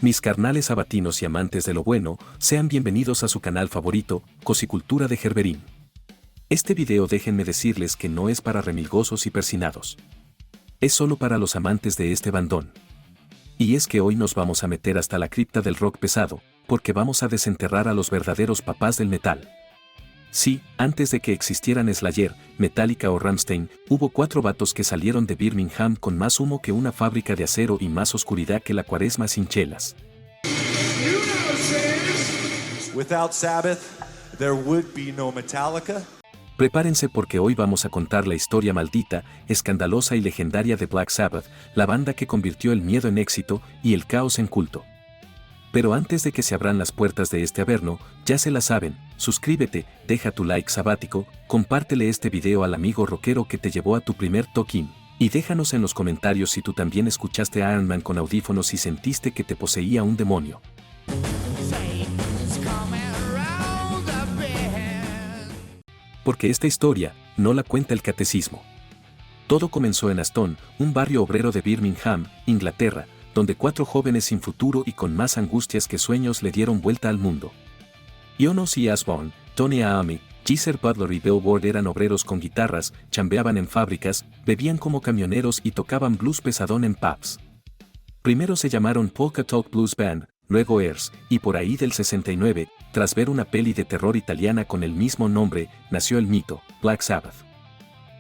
Mis carnales sabatinos y amantes de lo bueno, sean bienvenidos a su canal favorito, Cosicultura de Gerberín. Este video déjenme decirles que no es para remilgosos y persinados. Es solo para los amantes de este bandón. Y es que hoy nos vamos a meter hasta la cripta del rock pesado, porque vamos a desenterrar a los verdaderos papás del metal. Sí, antes de que existieran Slayer, Metallica o Rammstein, hubo 4 vatos que salieron de Birmingham con más humo que una fábrica de acero y más oscuridad que la cuaresma sin chelas. Without Sabbath, there would be no Metallica. Prepárense porque hoy vamos a contar la historia maldita, escandalosa y legendaria de Black Sabbath, la banda que convirtió el miedo en éxito y el caos en culto. Pero antes de que se abran las puertas de este averno, ya se la saben, suscríbete, deja tu like sabático, compártele este video al amigo rockero que te llevó a tu primer toquín, y déjanos en los comentarios si tú también escuchaste a Iron Man con audífonos y sentiste que te poseía un demonio. Porque esta historia no la cuenta el catecismo. Todo comenzó en Aston, un barrio obrero de Birmingham, Inglaterra, donde 4 jóvenes sin futuro y con más angustias que sueños le dieron vuelta al mundo. John Ozzy Osbourne, Tony Iommi, Geezer Butler y Bill Ward eran obreros con guitarras, chambeaban en fábricas, bebían como camioneros y tocaban blues pesadón en pubs. Primero se llamaron Polka Talk Blues Band, luego Ears, y por ahí del 69, tras ver una peli de terror italiana con el mismo nombre, nació el mito, Black Sabbath.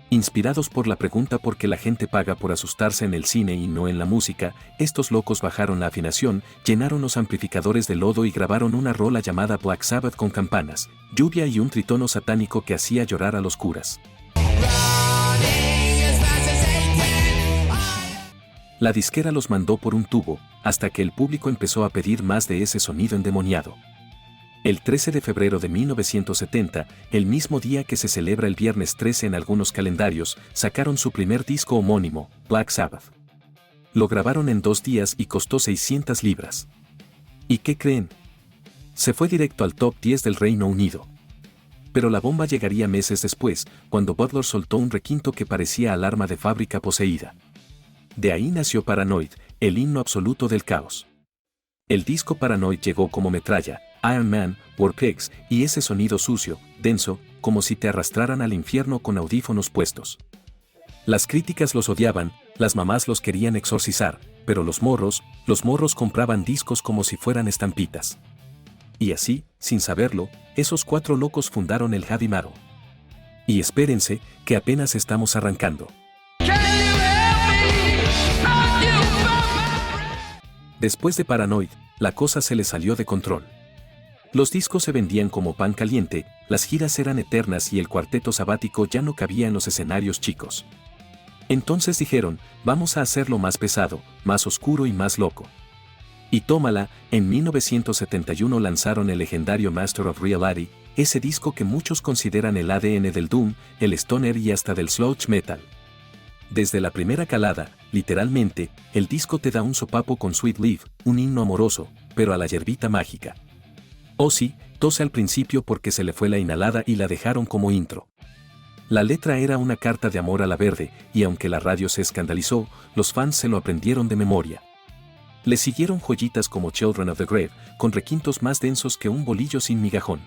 Inspirados por la pregunta por qué la gente paga por asustarse en el cine y no en la música, estos locos bajaron la afinación, llenaron los amplificadores de lodo y grabaron una rola llamada Black Sabbath con campanas, lluvia y un tritono satánico que hacía llorar a los curas. La disquera los mandó por un tubo, hasta que el público empezó a pedir más de ese sonido endemoniado. El 13 de febrero de 1970, el mismo día que se celebra el viernes 13 en algunos calendarios, sacaron su primer disco homónimo, Black Sabbath. Lo grabaron en 2 días y costó 600 libras. ¿Y qué creen? Se fue directo al top 10 del Reino Unido. Pero la bomba llegaría meses después, cuando Butler soltó un requinto que parecía alarma de fábrica poseída. De ahí nació Paranoid, el himno absoluto del caos. El disco Paranoid llegó como metralla, Iron Man, War Pigs, y ese sonido sucio, denso, como si te arrastraran al infierno con audífonos puestos. Las críticas los odiaban, las mamás los querían exorcizar, pero los morros compraban discos como si fueran estampitas. Y así, sin saberlo, esos 4 locos fundaron el heavy metal. Y espérense, que apenas estamos arrancando. Después de Paranoid, la cosa se le salió de control. Los discos se vendían como pan caliente, las giras eran eternas y el cuarteto sabático ya no cabía en los escenarios chicos. Entonces dijeron, vamos a hacerlo más pesado, más oscuro y más loco. Y tómala, en 1971 lanzaron el legendario Master of Reality, ese disco que muchos consideran el ADN del Doom, el Stoner y hasta del Sludge Metal. Desde la primera calada, literalmente, el disco te da un sopapo con Sweet Leaf, un himno amoroso, pero a la yerbita mágica. Ozzy tose al principio porque se le fue la inhalada y la dejaron como intro. La letra era una carta de amor a la verde, y aunque la radio se escandalizó, los fans se lo aprendieron de memoria. Le siguieron joyitas como Children of the Grave, con requintos más densos que un bolillo sin migajón.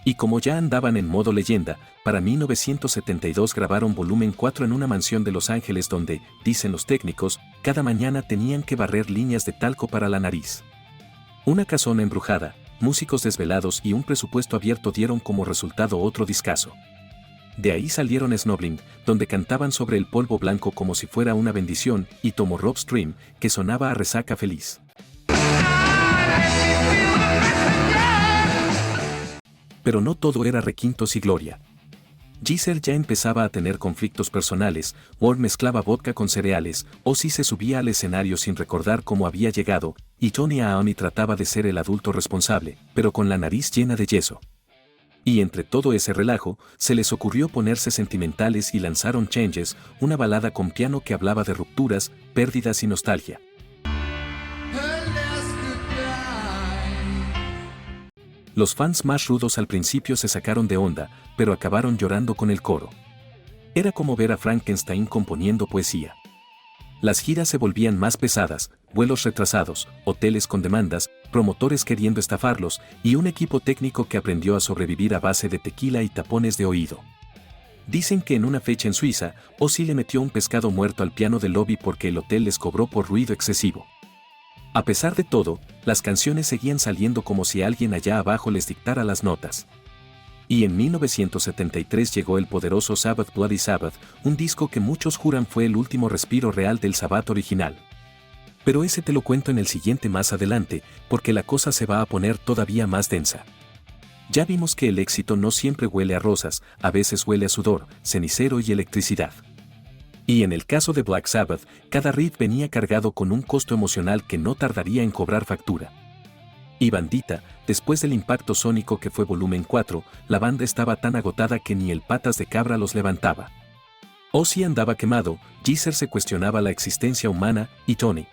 Y como ya andaban en modo leyenda, para 1972 grabaron volumen 4 en una mansión de Los Ángeles donde, dicen los técnicos, cada mañana tenían que barrer líneas de talco para la nariz. Una casona embrujada, músicos desvelados y un presupuesto abierto dieron como resultado otro discazo. De ahí salieron Snobbling, donde cantaban sobre el polvo blanco como si fuera una bendición, y Tomorrow's Stream, que sonaba a resaca feliz. Pero no todo era requintos y gloria. Geezer ya empezaba a tener conflictos personales, Ward mezclaba vodka con cereales, Ozzy se subía al escenario sin recordar cómo había llegado, y Tony Iommi trataba de ser el adulto responsable, pero con la nariz llena de yeso. Y entre todo ese relajo, se les ocurrió ponerse sentimentales y lanzaron Changes, una balada con piano que hablaba de rupturas, pérdidas y nostalgia. Los fans más rudos al principio se sacaron de onda, pero acabaron llorando con el coro. Era como ver a Frankenstein componiendo poesía. Las giras se volvían más pesadas, vuelos retrasados, hoteles con demandas, promotores queriendo estafarlos y un equipo técnico que aprendió a sobrevivir a base de tequila y tapones de oído. Dicen que en una fecha en Suiza, Ozzy le metió un pescado muerto al piano del lobby porque el hotel les cobró por ruido excesivo. A pesar de todo, las canciones seguían saliendo como si alguien allá abajo les dictara las notas. Y en 1973 llegó el poderoso Sabbath Bloody Sabbath, un disco que muchos juran fue el último respiro real del Sabbath original. Pero ese te lo cuento en el siguiente más adelante, porque la cosa se va a poner todavía más densa. Ya vimos que el éxito no siempre huele a rosas, a veces huele a sudor, cenicero y electricidad. Y en el caso de Black Sabbath, cada riff venía cargado con un costo emocional que no tardaría en cobrar factura. Y bandita, después del impacto sónico que fue volumen 4, la banda estaba tan agotada que ni el patas de cabra los levantaba. Ozzy andaba quemado, Geezer se cuestionaba la existencia humana, y Tony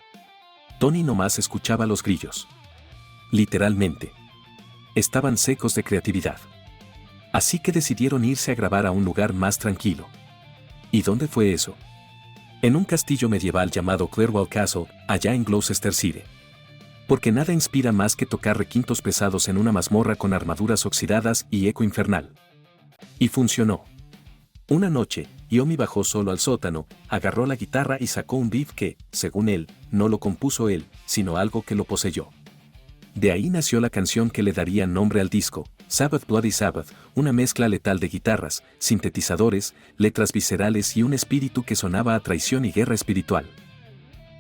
nomás escuchaba los grillos. Literalmente. Estaban secos de creatividad. Así que decidieron irse a grabar a un lugar más tranquilo. ¿Y dónde fue eso? En un castillo medieval llamado Clerwell Castle, allá en Gloucestershire. Porque nada inspira más que tocar requintos pesados en una mazmorra con armaduras oxidadas y eco infernal. Y funcionó. Una noche, Iommi bajó solo al sótano, agarró la guitarra y sacó un riff que, según él, no lo compuso él, sino algo que lo poseyó. De ahí nació la canción que le daría nombre al disco, Sabbath Bloody Sabbath, una mezcla letal de guitarras, sintetizadores, letras viscerales y un espíritu que sonaba a traición y guerra espiritual.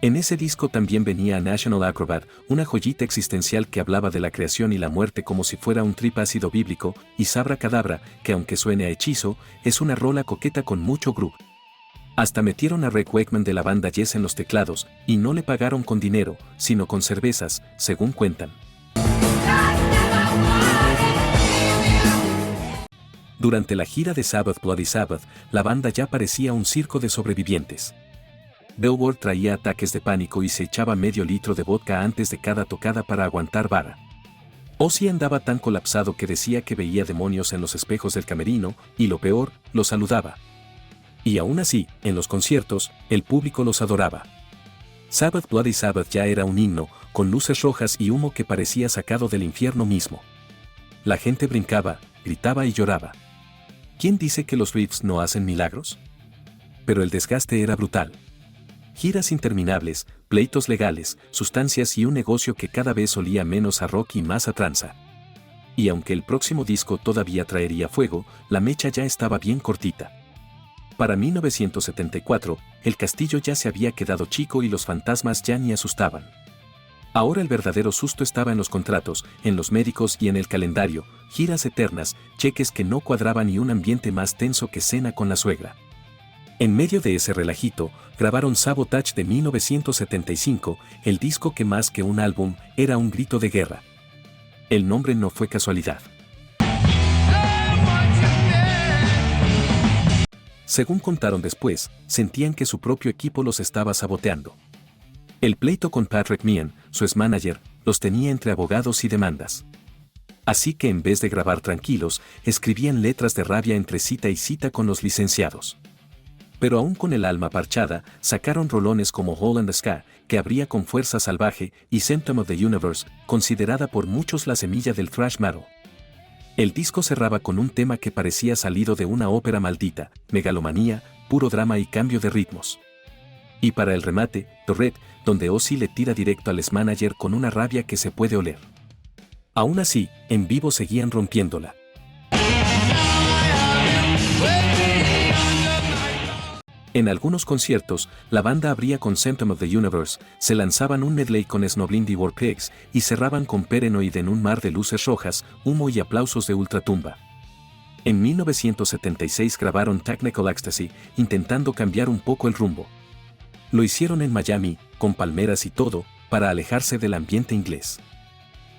En ese disco también venía National Acrobat, una joyita existencial que hablaba de la creación y la muerte como si fuera un trip ácido bíblico, y Sabra Cadabra, que aunque suene a hechizo, es una rola coqueta con mucho groove. Hasta metieron a Rick Wakeman de la banda Yes en los teclados, y no le pagaron con dinero, sino con cervezas, según cuentan. Durante la gira de Sabbath Bloody Sabbath, la banda ya parecía un circo de sobrevivientes. Billboard traía ataques de pánico y se echaba medio litro de vodka antes de cada tocada para aguantar vara. Ozzy andaba tan colapsado que decía que veía demonios en los espejos del camerino, y lo peor, los saludaba. Y aún así, en los conciertos, el público los adoraba. Sabbath Bloody Sabbath ya era un himno, con luces rojas y humo que parecía sacado del infierno mismo. La gente brincaba, gritaba y lloraba. ¿Quién dice que los riffs no hacen milagros? Pero el desgaste era brutal. Giras interminables, pleitos legales, sustancias y un negocio que cada vez olía menos a rock y más a tranza. Y aunque el próximo disco todavía traería fuego, la mecha ya estaba bien cortita. Para 1974, el castillo ya se había quedado chico y los fantasmas ya ni asustaban. Ahora el verdadero susto estaba en los contratos, en los médicos y en el calendario, giras eternas, cheques que no cuadraban y un ambiente más tenso que cena con la suegra. En medio de ese relajito, grabaron Sabotage de 1975, el disco que más que un álbum, era un grito de guerra. El nombre no fue casualidad. Según contaron después, sentían que su propio equipo los estaba saboteando. El pleito con Patrick Meehan, su ex-manager, los tenía entre abogados y demandas. Así que en vez de grabar tranquilos, escribían letras de rabia entre cita y cita con los licenciados. Pero aún con el alma parchada, sacaron rolones como Hole in the Sky, que abría con Fuerza Salvaje, y Symptom of the Universe, considerada por muchos la semilla del thrash metal. El disco cerraba con un tema que parecía salido de una ópera maldita, megalomanía, puro drama y cambio de ritmos. Y para el remate, The Red, donde Ozzy le tira directo al ex-manager con una rabia que se puede oler. Aún así, en vivo seguían rompiéndola. En algunos conciertos, la banda abría con Symptom of the Universe, se lanzaban un medley con Snowblind y War Pigs, y cerraban con Paranoid en un mar de luces rojas, humo y aplausos de ultratumba. En 1976 grabaron Technical Ecstasy, intentando cambiar un poco el rumbo. Lo hicieron en Miami, con palmeras y todo, para alejarse del ambiente inglés.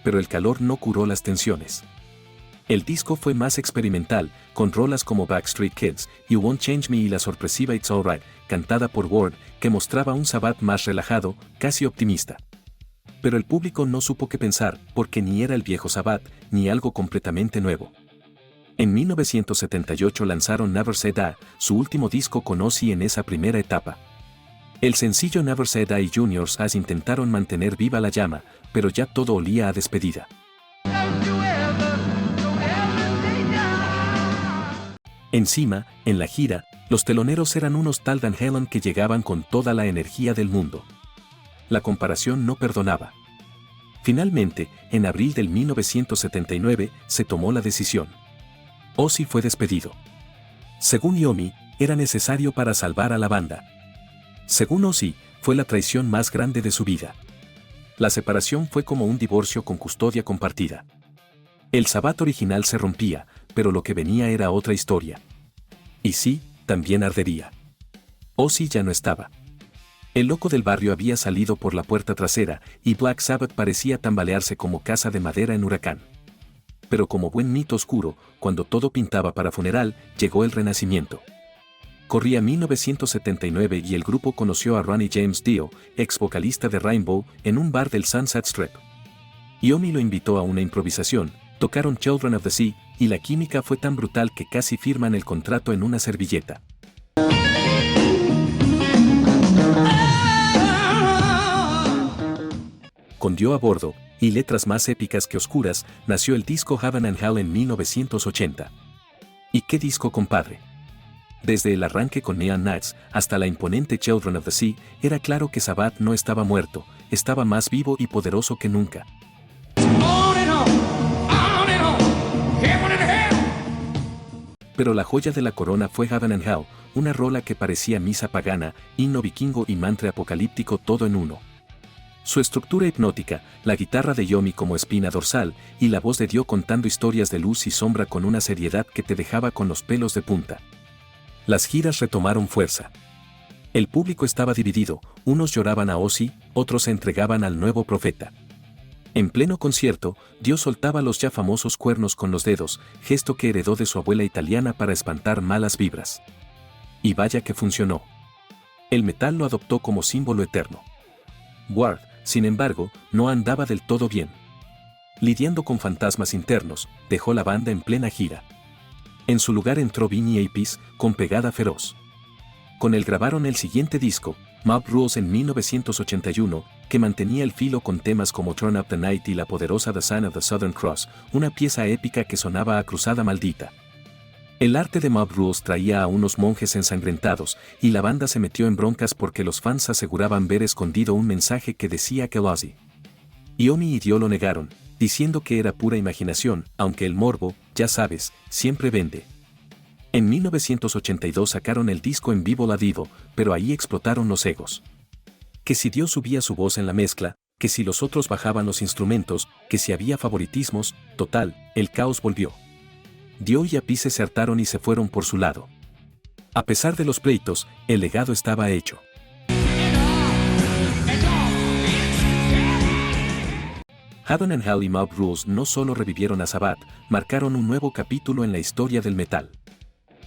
Pero el calor no curó las tensiones. El disco fue más experimental, con rolas como Backstreet Kids, You Won't Change Me y la sorpresiva It's Alright, cantada por Ward, que mostraba un Sabbath más relajado, casi optimista. Pero el público no supo qué pensar, porque ni era el viejo Sabbath, ni algo completamente nuevo. En 1978 lanzaron Never Say Die, su último disco con Ozzy en esa primera etapa. El sencillo Never Said I Juniors As intentaron mantener viva la llama, pero ya todo olía a despedida. Encima, en la gira, los teloneros eran unos tal Van Halen que llegaban con toda la energía del mundo. La comparación no perdonaba. Finalmente, en abril del 1979, se tomó la decisión. Ozzy fue despedido. Según Iommi, era necesario para salvar a la banda. Según Ozzy, fue la traición más grande de su vida. La separación fue como un divorcio con custodia compartida. El Sabbath original se rompía, pero lo que venía era otra historia. Y sí, también ardería. Ozzy ya no estaba. El loco del barrio había salido por la puerta trasera, y Black Sabbath parecía tambalearse como casa de madera en huracán. Pero como buen mito oscuro, cuando todo pintaba para funeral, llegó el renacimiento. Corría 1979 y el grupo conoció a Ronnie James Dio, ex vocalista de Rainbow, en un bar del Sunset Strip. Iommi lo invitó a una improvisación, tocaron Children of the Sea, y la química fue tan brutal que casi firman el contrato en una servilleta. Con Dio a bordo, y letras más épicas que oscuras, nació el disco Heaven and Hell en 1980. ¿Y qué disco, compadre? Desde el arranque con Neon Nights hasta la imponente Children of the Sea, era claro que Sabbath no estaba muerto, estaba más vivo y poderoso que nunca. Pero la joya de la corona fue Heaven and Hell, una rola que parecía misa pagana, himno vikingo y mantra apocalíptico todo en uno. Su estructura hipnótica, la guitarra de Iommi como espina dorsal, y la voz de Dio contando historias de luz y sombra con una seriedad que te dejaba con los pelos de punta. Las giras retomaron fuerza. El público estaba dividido, unos lloraban a Ozzy, otros se entregaban al nuevo profeta. En pleno concierto, Dio soltaba los ya famosos cuernos con los dedos, gesto que heredó de su abuela italiana para espantar malas vibras. Y vaya que funcionó. El metal lo adoptó como símbolo eterno. Ward, sin embargo, no andaba del todo bien. Lidiando con fantasmas internos, dejó la banda en plena gira. En su lugar entró Vinnie Appice, con pegada feroz. Con él grabaron el siguiente disco, Mob Rules en 1981, que mantenía el filo con temas como Turn Up the Night y la poderosa The Sign of the Southern Cross, una pieza épica que sonaba a cruzada maldita. El arte de Mob Rules traía a unos monjes ensangrentados, y la banda se metió en broncas porque los fans aseguraban ver escondido un mensaje que decía que Ozzy. Iommi y Dio lo negaron, diciendo que era pura imaginación, aunque el morbo, ya sabes, siempre vende. En 1982 sacaron el disco en vivo La Divo, pero ahí explotaron los egos. Que si Dio subía su voz en la mezcla, que si los otros bajaban los instrumentos, que si había favoritismos, total, el caos volvió. Dio y Appice se hartaron y se fueron por su lado. A pesar de los pleitos, el legado estaba hecho. Heaven and Hell y Mob Rules no solo revivieron a Sabbath, marcaron un nuevo capítulo en la historia del metal.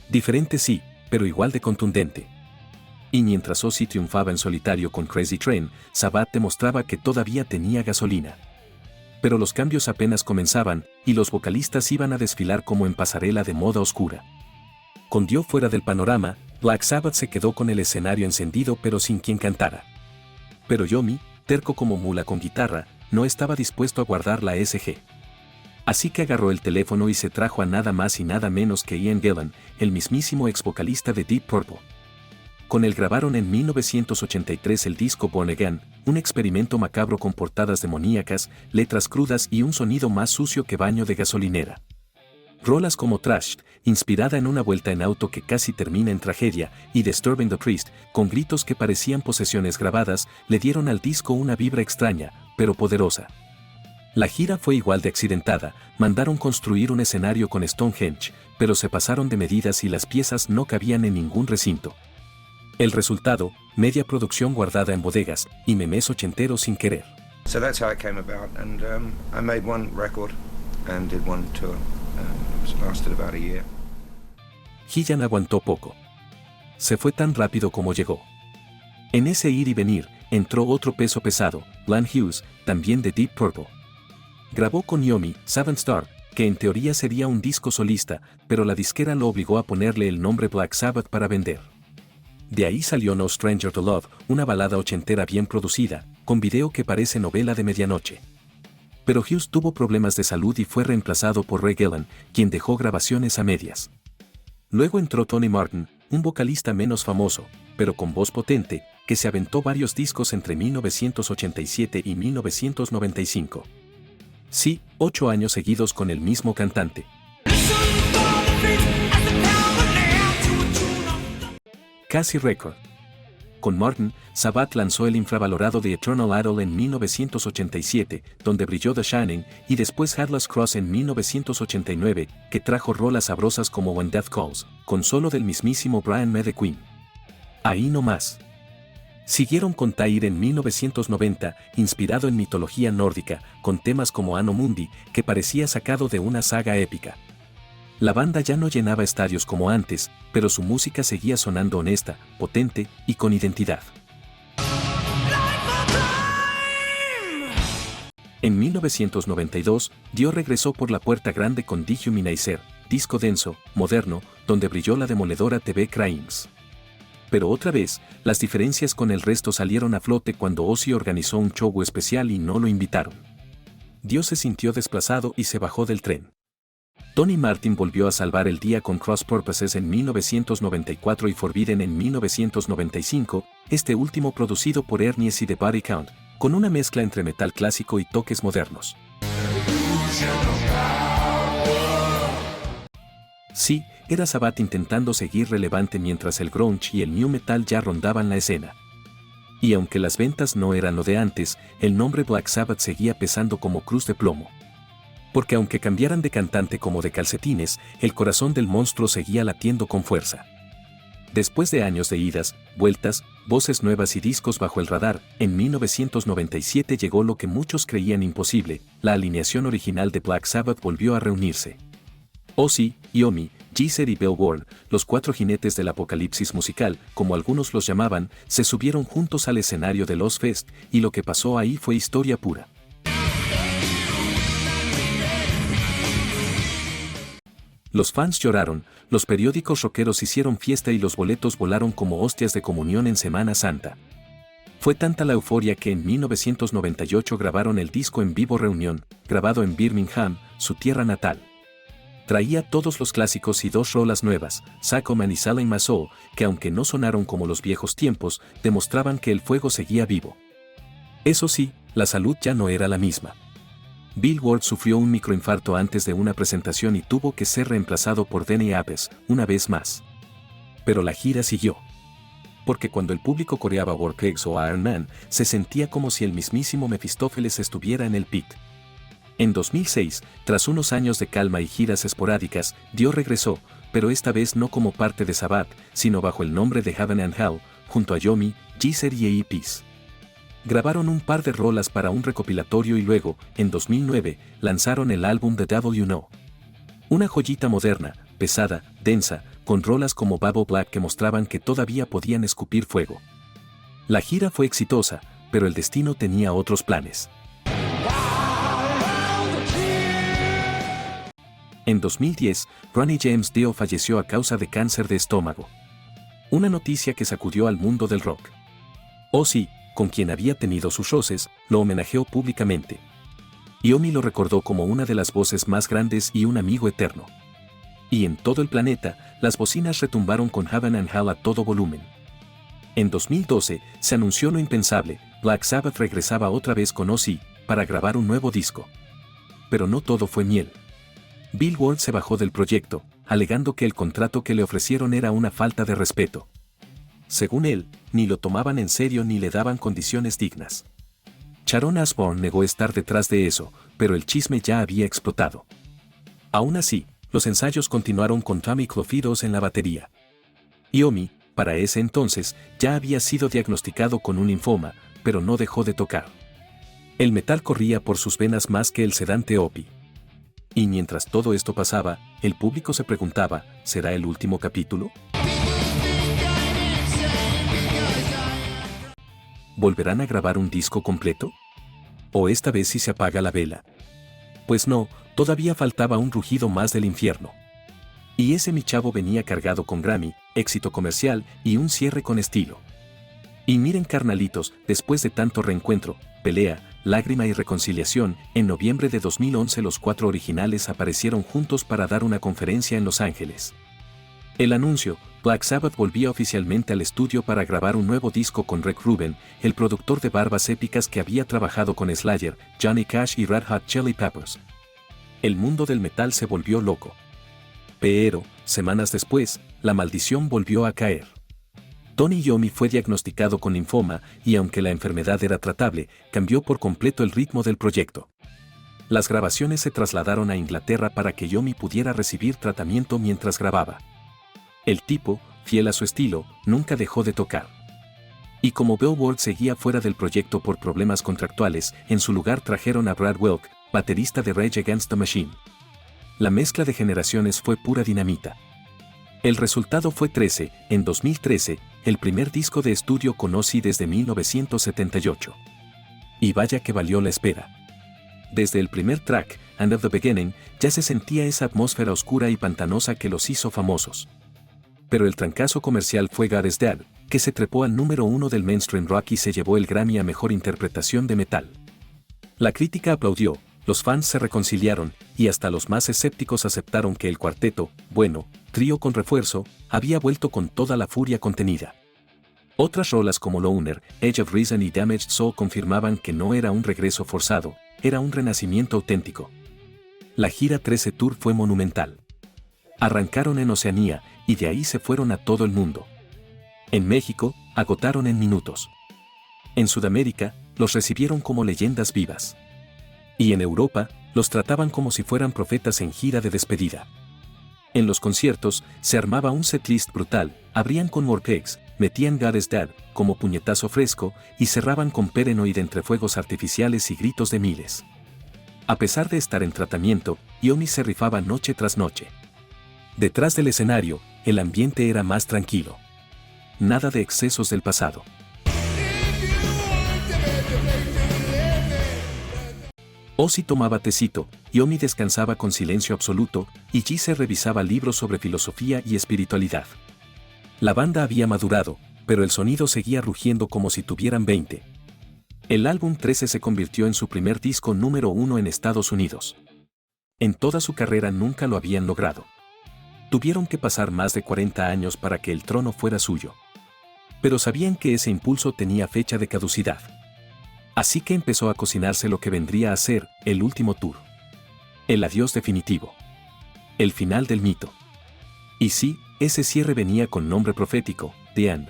Diferente sí, pero igual de contundente. Y mientras Ozzy triunfaba en solitario con Crazy Train, Sabbath demostraba que todavía tenía gasolina. Pero los cambios apenas comenzaban, y los vocalistas iban a desfilar como en pasarela de moda oscura. Con Dio fuera del panorama, Black Sabbath se quedó con el escenario encendido pero sin quien cantara. Pero Iommi, terco como mula con guitarra, no estaba dispuesto a guardar la SG. Así que agarró el teléfono y se trajo a nada más y nada menos que Ian Gillan, el mismísimo ex vocalista de Deep Purple. Con él grabaron en 1983 el disco Born Again, un experimento macabro con portadas demoníacas, letras crudas y un sonido más sucio que baño de gasolinera. Rolas como Trashed, inspirada en una vuelta en auto que casi termina en tragedia, y Disturbing the Priest, con gritos que parecían posesiones grabadas, le dieron al disco una vibra extraña, pero poderosa. La gira fue igual de accidentada, mandaron construir un escenario con Stonehenge, pero se pasaron de medidas y las piezas no cabían en ningún recinto. El resultado, media producción guardada en bodegas, y memes ochenteros sin querer. So that's how it came about, and I made one record and did one tour. It lasted about a year. Gillan aguantó poco. Se fue tan rápido como llegó. En ese ir y venir, entró otro peso pesado, Glenn Hughes, también de Deep Purple. Grabó con Iommi, Seventh Star, que en teoría sería un disco solista, pero la disquera lo obligó a ponerle el nombre Black Sabbath para vender. De ahí salió No Stranger to Love, una balada ochentera bien producida, con video que parece novela de medianoche. Pero Hughes tuvo problemas de salud y fue reemplazado por Ray Gillan, quien dejó grabaciones a medias. Luego entró Tony Martin, un vocalista menos famoso, pero con voz potente, que se aventó varios discos entre 1987 y 1995. Sí, 8 años seguidos con el mismo cantante. Cassie Record. Con Martin, Sabbath lanzó el infravalorado The Eternal Idol en 1987, donde brilló The Shining, y después Headless Cross en 1989, que trajo rolas sabrosas como When Death Calls, con solo del mismísimo Brian May de Queen. Ahí no más. Siguieron con Tyr en 1990, inspirado en mitología nórdica, con temas como Anno Mundi, que parecía sacado de una saga épica. La banda ya no llenaba estadios como antes, pero su música seguía sonando honesta, potente y con identidad. En 1992, Dio regresó por la puerta grande con Dehumanizer, disco denso, moderno, donde brilló la demoledora TV Crimes. Pero otra vez, las diferencias con el resto salieron a flote cuando Ozzy organizó un show especial y no lo invitaron. Dio se sintió desplazado y se bajó del tren. Tony Martin volvió a salvar el día con Cross Purposes en 1994 y Forbidden en 1995, este último producido por Ernies y The Body Count, con una mezcla entre metal clásico y toques modernos. Sí, era Sabbath intentando seguir relevante mientras el grunge y el new metal ya rondaban la escena. Y aunque las ventas no eran lo de antes, el nombre Black Sabbath seguía pesando como cruz de plomo. Porque aunque cambiaran de cantante como de calcetines, el corazón del monstruo seguía latiendo con fuerza. Después de años de idas, vueltas, voces nuevas y discos bajo el radar, en 1997 llegó lo que muchos creían imposible, la alineación original de Black Sabbath volvió a reunirse. Ozzy, Iommi, Geezer y Bill Ward, los 4 jinetes del apocalipsis musical, como algunos los llamaban, se subieron juntos al escenario del Ozzfest, y lo que pasó ahí fue historia pura. Los fans lloraron, los periódicos rockeros hicieron fiesta y los boletos volaron como hostias de comunión en Semana Santa. Fue tanta la euforia que en 1998 grabaron el disco en vivo Reunión, grabado en Birmingham, su tierra natal. Traía todos los clásicos y 2 rolas nuevas, Psycho Man y Selling My Soul, que aunque no sonaron como los viejos tiempos, demostraban que el fuego seguía vivo. Eso sí, la salud ya no era la misma. Bill Ward sufrió un microinfarto antes de una presentación y tuvo que ser reemplazado por Danny Apes, una vez más. Pero la gira siguió. Porque cuando el público coreaba War Pigs o Iron Man, se sentía como si el mismísimo Mefistófeles estuviera en el pit. En 2006, tras unos años de calma y giras esporádicas, Dio regresó, pero esta vez no como parte de Sabbath, sino bajo el nombre de Heaven and Hell, junto a Iommi, Geezer y A.E.P.s. Grabaron un par de rolas para un recopilatorio y luego, en 2009, lanzaron el álbum The Devil You Know. Una joyita moderna, pesada, densa, con rolas como Bubble Black que mostraban que todavía podían escupir fuego. La gira fue exitosa, pero el destino tenía otros planes. En 2010, Ronnie James Dio falleció a causa de cáncer de estómago. Una noticia que sacudió al mundo del rock. Ozzy, con quien había tenido sus roces, lo homenajeó públicamente. Iommi lo recordó como una de las voces más grandes y un amigo eterno. Y en todo el planeta, las bocinas retumbaron con Heaven and Hell a todo volumen. En 2012, se anunció lo impensable, Black Sabbath regresaba otra vez con Ozzy, para grabar un nuevo disco. Pero no todo fue miel. Bill Ward se bajó del proyecto, alegando que el contrato que le ofrecieron era una falta de respeto. Según él, ni lo tomaban en serio ni le daban condiciones dignas. Sharon Osbourne negó estar detrás de eso, pero el chisme ya había explotado. Aún así, los ensayos continuaron con Tommy Clofidos en la batería. Iommi, para ese entonces, ya había sido diagnosticado con un linfoma, pero no dejó de tocar. El metal corría por sus venas más que el sedante Opie. Y mientras todo esto pasaba, el público se preguntaba, ¿será el último capítulo? ¿Volverán a grabar un disco completo? ¿O esta vez sí se apaga la vela? Pues no, todavía faltaba un rugido más del infierno. Y ese mi chavo venía cargado con Grammy, éxito comercial y un cierre con estilo. Y miren carnalitos, después de tanto reencuentro, pelea, lágrima y reconciliación, en noviembre de 2011 los 4 originales aparecieron juntos para dar una conferencia en Los Ángeles. El anuncio, Black Sabbath volvía oficialmente al estudio para grabar un nuevo disco con Rick Rubin, el productor de barbas épicas que había trabajado con Slayer, Johnny Cash y Red Hot Chili Peppers. El mundo del metal se volvió loco. Pero, semanas después, la maldición volvió a caer. Tony Iommi fue diagnosticado con linfoma y aunque la enfermedad era tratable, cambió por completo el ritmo del proyecto. Las grabaciones se trasladaron a Inglaterra para que Iommi pudiera recibir tratamiento mientras grababa. El tipo, fiel a su estilo, nunca dejó de tocar. Y como Billboard seguía fuera del proyecto por problemas contractuales, en su lugar trajeron a Brad Wilk, baterista de Rage Against the Machine. La mezcla de generaciones fue pura dinamita. El resultado fue 13, en 2013, el primer disco de estudio con Ozzy desde 1978. Y vaya que valió la espera. Desde el primer track, And of the Beginning, ya se sentía esa atmósfera oscura y pantanosa que los hizo famosos. Pero el trancazo comercial fue God is Dead, que se trepó al número 1 del mainstream rock y se llevó el Grammy a Mejor Interpretación de Metal. La crítica aplaudió, los fans se reconciliaron, y hasta los más escépticos aceptaron que el cuarteto, bueno, trío con refuerzo, había vuelto con toda la furia contenida. Otras rolas como Loner, Edge of Reason y Damaged Soul confirmaban que no era un regreso forzado, era un renacimiento auténtico. La gira 13 Tour fue monumental. Arrancaron en Oceanía, y de ahí se fueron a todo el mundo. En México, agotaron en minutos. En Sudamérica, los recibieron como leyendas vivas. Y en Europa, los trataban como si fueran profetas en gira de despedida. En los conciertos, se armaba un setlist brutal, abrían con More Pigs, metían God is Dead, como puñetazo fresco, y cerraban con Paranoid entre fuegos artificiales y gritos de miles. A pesar de estar en tratamiento, Iommi se rifaba noche tras noche. Detrás del escenario, el ambiente era más tranquilo. Nada de excesos del pasado. Ozzy tomaba tecito, Iommi descansaba con silencio absoluto, y Geezer revisaba libros sobre filosofía y espiritualidad. La banda había madurado, pero el sonido seguía rugiendo como si tuvieran 20. El álbum 13 se convirtió en su primer disco número 1 en Estados Unidos. En toda su carrera nunca lo habían logrado. Tuvieron que pasar más de 40 años para que el trono fuera suyo. Pero sabían que ese impulso tenía fecha de caducidad. Así que empezó a cocinarse lo que vendría a ser el último tour. El adiós definitivo. El final del mito. Y sí, ese cierre venía con nombre profético, The End.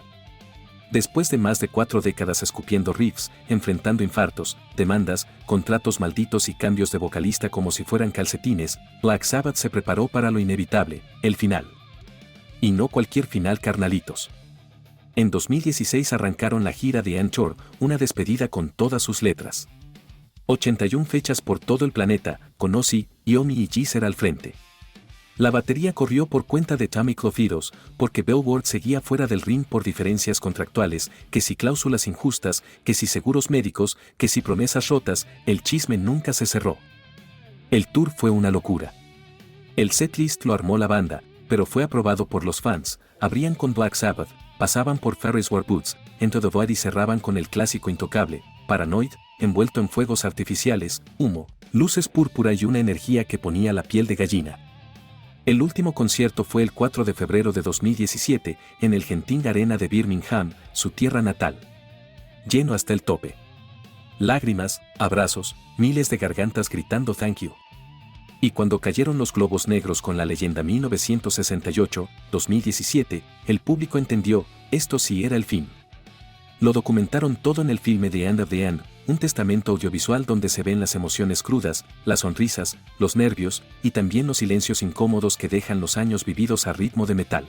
Después de más de 4 décadas escupiendo riffs, enfrentando infartos, demandas, contratos malditos y cambios de vocalista como si fueran calcetines, Black Sabbath se preparó para lo inevitable, el final. Y no cualquier final, carnalitos. En 2016 arrancaron la gira de End Tour, una despedida con todas sus letras. 81 fechas por todo el planeta, con Ozzy, Iommi y Geezer al frente. La batería corrió por cuenta de Tommy Cluffidos, porque Billboard seguía fuera del ring por diferencias contractuales, que si cláusulas injustas, que si seguros médicos, que si promesas rotas, el chisme nunca se cerró. El tour fue una locura. El setlist lo armó la banda, pero fue aprobado por los fans, abrían con Black Sabbath, pasaban por Ferris Wheel Boots, Into the Void y cerraban con el clásico intocable, Paranoid, envuelto en fuegos artificiales, humo, luces púrpura y una energía que ponía la piel de gallina. El último concierto fue el 4 de febrero de 2017, en el Genting Arena de Birmingham, su tierra natal. Lleno hasta el tope. Lágrimas, abrazos, miles de gargantas gritando thank you. Y cuando cayeron los globos negros con la leyenda 1968-2017, el público entendió, esto sí era el fin. Lo documentaron todo en el filme The End of the End, un testamento audiovisual donde se ven las emociones crudas, las sonrisas, los nervios y también los silencios incómodos que dejan los años vividos a ritmo de metal.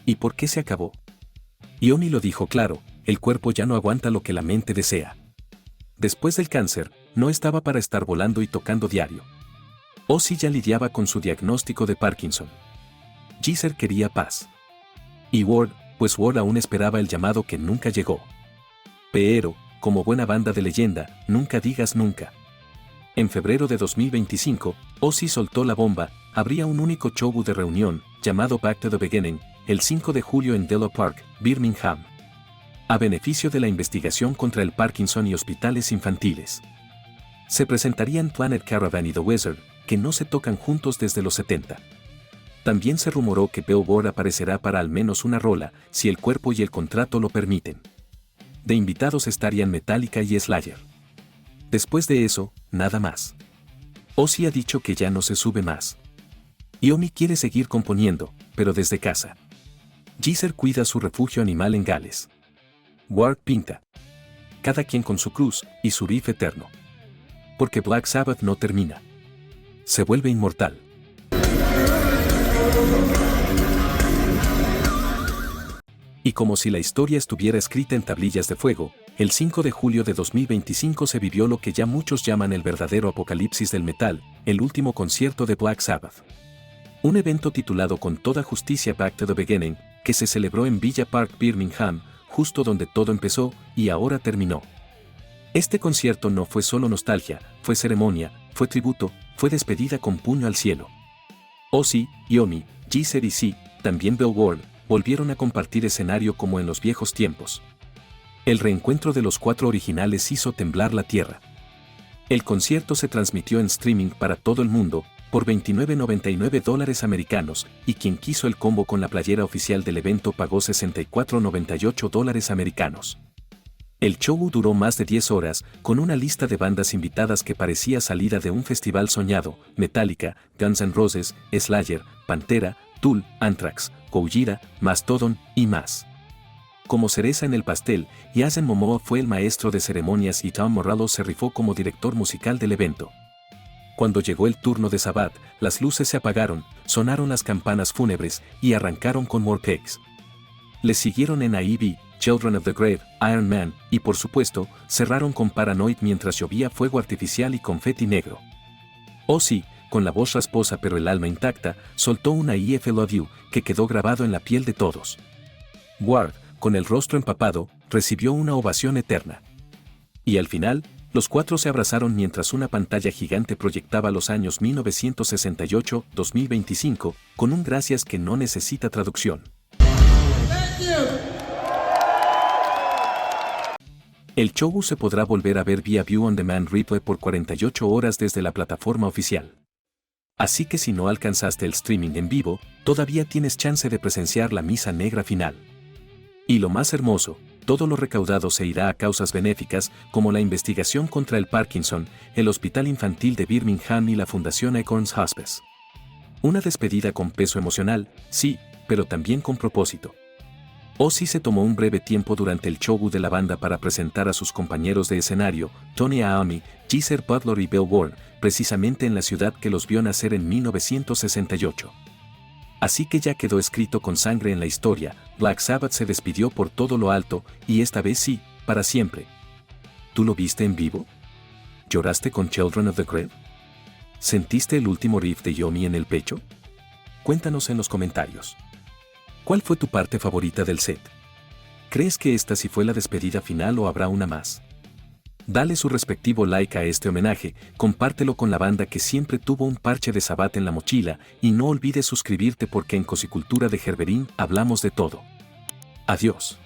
¿Y por qué se acabó? Iommi lo dijo claro, el cuerpo ya no aguanta lo que la mente desea. Después del cáncer, no estaba para estar volando y tocando diario. Ozzy ya lidiaba con su diagnóstico de Parkinson. Geezer quería paz. Y Ward, pues Ward aún esperaba el llamado que nunca llegó. Pero, como buena banda de leyenda, nunca digas nunca. En febrero de 2025, Ozzy soltó la bomba, habría un único show de reunión, llamado Back to the Beginning, el 5 de julio en Dello Park, Birmingham, a beneficio de la investigación contra el Parkinson y hospitales infantiles. Se presentarían Planet Caravan y The Wizard, que no se tocan juntos desde los 70. También se rumoró que Bill Ward aparecerá para al menos una rola, si el cuerpo y el contrato lo permiten. De invitados estarían Metallica y Slayer. Después de eso, nada más. Ozzy ha dicho que ya no se sube más. Iommi quiere seguir componiendo, pero desde casa. Geezer cuida su refugio animal en Gales. Ward pinta. Cada quien con su cruz y su riff eterno. Porque Black Sabbath no termina. Se vuelve inmortal. Y como si la historia estuviera escrita en tablillas de fuego, el 5 de julio de 2025 se vivió lo que ya muchos llaman el verdadero apocalipsis del metal, el último concierto de Black Sabbath. Un evento titulado con toda justicia Back to the Beginning, que se celebró en Villa Park, Birmingham, justo donde todo empezó y ahora terminó. Este concierto no fue solo nostalgia, fue ceremonia, fue tributo, fue despedida con puño al cielo. Ozzy, Iommi, Geezer y sí, también Bill Ward, volvieron a compartir escenario como en los viejos tiempos. El reencuentro de los 4 originales hizo temblar la tierra. El concierto se transmitió en streaming para todo el mundo, por $29.99 americanos, y quien quiso el combo con la playera oficial del evento pagó $64.98 americanos. El show duró más de 10 horas, con una lista de bandas invitadas que parecía salida de un festival soñado: Metallica, Guns N' Roses, Slayer, Pantera, Tool, Anthrax, Gojira, Mastodon y más. Como cereza en el pastel, Jason Momoa fue el maestro de ceremonias y Tom Morello se rifó como director musical del evento. Cuando llegó el turno de Sabbath, las luces se apagaron, sonaron las campanas fúnebres y arrancaron con More Pigs. Les siguieron NIB, Children of the Grave, Iron Man y por supuesto, cerraron con Paranoid mientras llovía fuego artificial y confeti negro. Ozzy, con la voz rasposa pero el alma intacta, soltó una I Love You que quedó grabado en la piel de todos. Ward, con el rostro empapado, recibió una ovación eterna. Y al final, los 4 se abrazaron mientras una pantalla gigante proyectaba los años 1968-2025, con un gracias que no necesita traducción. El show se podrá volver a ver vía View on Demand Replay por 48 horas desde la plataforma oficial. Así que si no alcanzaste el streaming en vivo, todavía tienes chance de presenciar la misa negra final. Y lo más hermoso, todo lo recaudado se irá a causas benéficas como la investigación contra el Parkinson, el Hospital Infantil de Birmingham y la Fundación Acorns Hospice. Una despedida con peso emocional, sí, pero también con propósito. Ozzy se tomó un breve tiempo durante el show de la banda para presentar a sus compañeros de escenario, Tony Iommi, Geezer Butler y Bill Ward, precisamente en la ciudad que los vio nacer en 1968. Así que ya quedó escrito con sangre en la historia, Black Sabbath se despidió por todo lo alto, y esta vez sí, para siempre. ¿Tú lo viste en vivo? ¿Lloraste con Children of the Grave? ¿Sentiste el último riff de Iommi en el pecho? Cuéntanos en los comentarios. ¿Cuál fue tu parte favorita del set? ¿Crees que esta sí fue la despedida final o habrá una más? Dale su respectivo like a este homenaje, compártelo con la banda que siempre tuvo un parche de Sabbath en la mochila y no olvides suscribirte porque en Cosicultura de Gerberín hablamos de todo. Adiós.